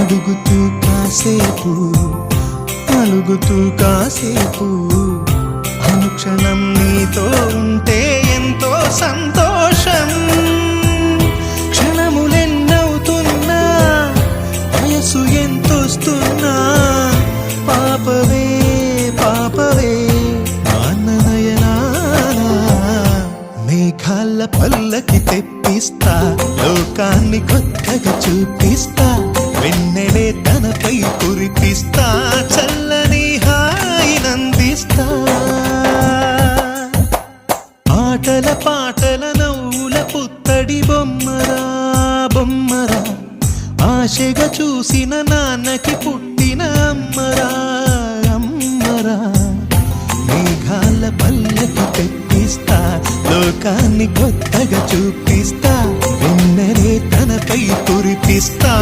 అడుగుతూ కాసేపు అలుగుతూ కాసేపు అనుక్షణం నీతో ఉంటే ఎంతో సంతోషం. క్షణములెన్నవుతున్నా వయసు ఎంతొస్తున్నా పాపవే పాపవే అన్ననయనానా. మేఘాల పల్లకి తెప్పిస్తా, లోకాన్ని కొత్తగా చూపిస్తా, వెన్నెలే తనపై కురిపిస్తా, చల్లని హాయినందిస్తా. ఆటల పాటల నవ్వుల పుత్తడి బొమ్మరా బొమ్మరా, ఆశగా చూసిన నాన్నకి పుట్టిన అమ్మరా అమ్మరా. మేఘాల పల్లకి తెప్పిస్తా, లోకాన్ని కొత్తగా చూపిస్తా, వెన్నెలే తనపై కురిపిస్తా.